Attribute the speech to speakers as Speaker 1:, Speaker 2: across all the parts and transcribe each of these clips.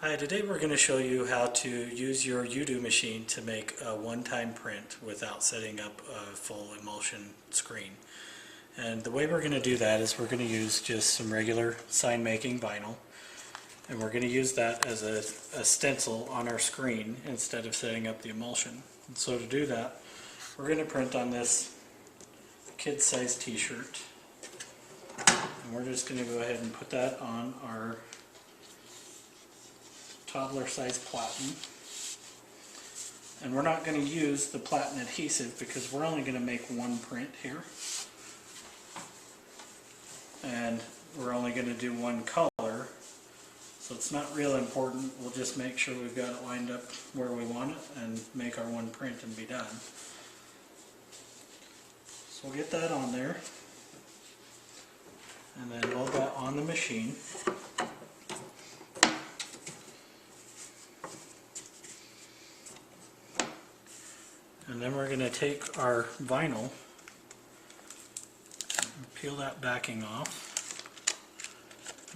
Speaker 1: Hi, today we're going to show you how to use your Yudu machine to make a one-time print without setting up a full emulsion screen. And the way we're going to do that is we're going to use just some regular sign making vinyl, and we're going to use that as a stencil on our screen instead of setting up the emulsion. And so to do that, we're going to print on this kid-sized t-shirt, and we're just going to go ahead and put that on our toddler size platen. And we're not going to use the platen adhesive because we're only going to make one print here, and we're only going to do one color, so it's not real important. We'll just make sure we've got it lined up where we want it and make our one print and be done. So we'll get that on there and then load that on the machine. And then we're going to take our vinyl and peel that backing off.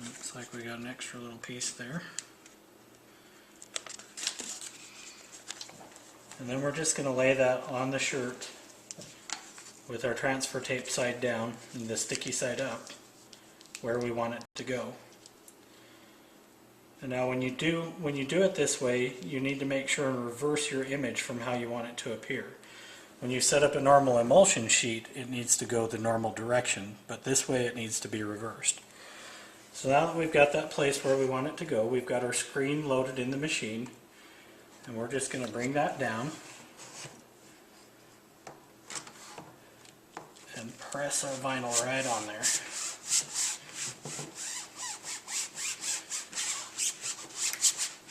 Speaker 1: Looks like we got an extra little piece there. And then we're just going to lay that on the shirt with our transfer tape side down and the sticky side up where we want it to go. And now when you do it this way, you need to make sure and reverse your image from how you want it to appear. When you set up a normal emulsion sheet, it needs to go the normal direction, but this way it needs to be reversed. So now that we've got that place where we want it to go, we've got our screen loaded in the machine, and we're just going to bring that down and press our vinyl right on there.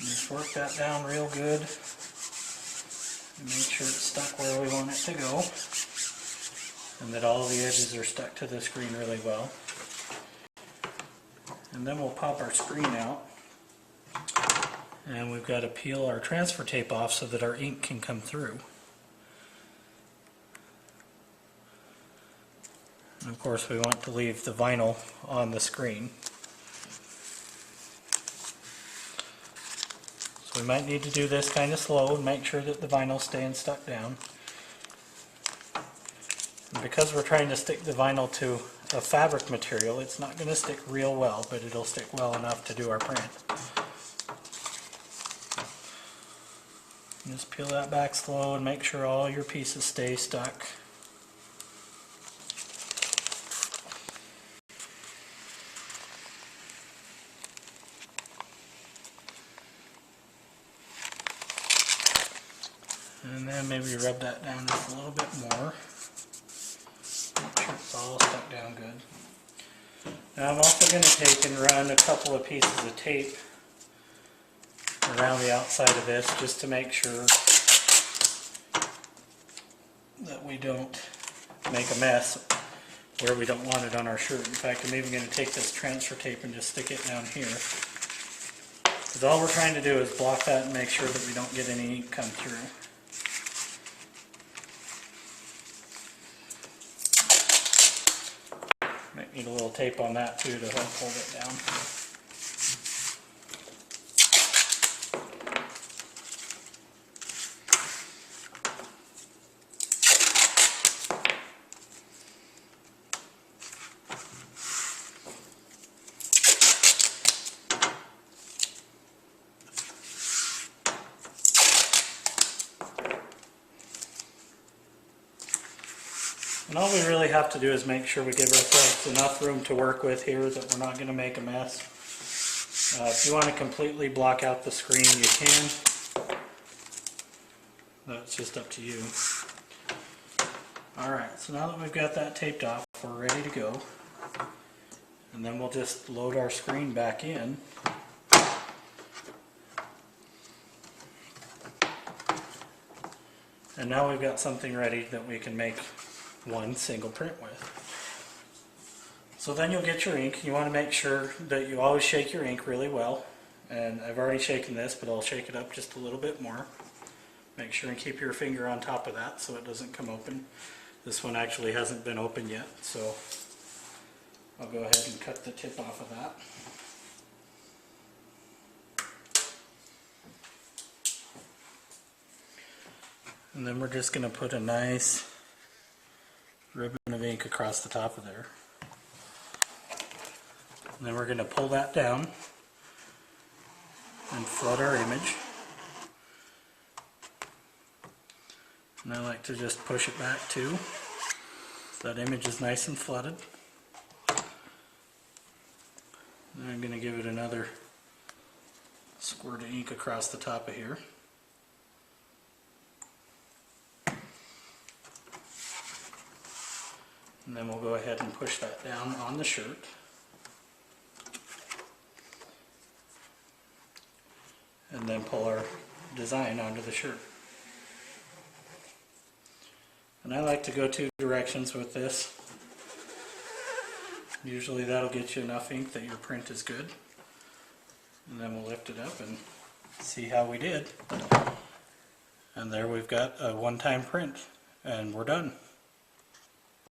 Speaker 1: Just work that down real good and make sure it's stuck where we want it to go, and that all the edges are stuck to the screen really well. And then we'll pop our screen out, and we've got to peel our transfer tape off so that our ink can come through. And of course we want to leave the vinyl on the screen. We might need to do this kind of slow and make sure that the vinyl's staying stuck down. And because we're trying to stick the vinyl to a fabric material, it's not going to stick real well, but it'll stick well enough to do our print. And just peel that back slow and make sure all your pieces stay stuck. And then maybe rub that down just a little bit more. Make sure it's all stuck down good. Now I'm also going to take and run a couple of pieces of tape around the outside of this just to make sure that we don't make a mess where we don't want it on our shirt. In fact, I'm even going to take this transfer tape and just stick it down here. Because all we're trying to do is block that and make sure that we don't get any ink come through. Might need a little tape on that too to help hold it down. And all we really have to do is make sure we give ourselves enough room to work with here that we're not going to make a mess. If you want to completely block out the screen, you can. That's just up to you. Alright, so now that we've got that taped off, we're ready to go. And then we'll just load our screen back in. And now we've got something ready that we can make one single print with. So then you'll get your ink. You want to make sure that you always shake your ink really well. And I've already shaken this, but I'll shake it up just a little bit more. Make sure and keep your finger on top of that so it doesn't come open. This one actually hasn't been opened yet, so I'll go ahead and cut the tip off of that. And then we're just going to put a nice ribbon of ink across the top of there. And then we're going to pull that down and flood our image. And I like to just push it back too, so that image is nice and flooded. And I'm going to give it another squirt of ink across the top of here. And then we'll go ahead and push that down on the shirt. And then pull our design onto the shirt. And I like to go two directions with this. Usually that'll get you enough ink that your print is good. And then we'll lift it up and see how we did. And there we've got a one-time print, and we're done.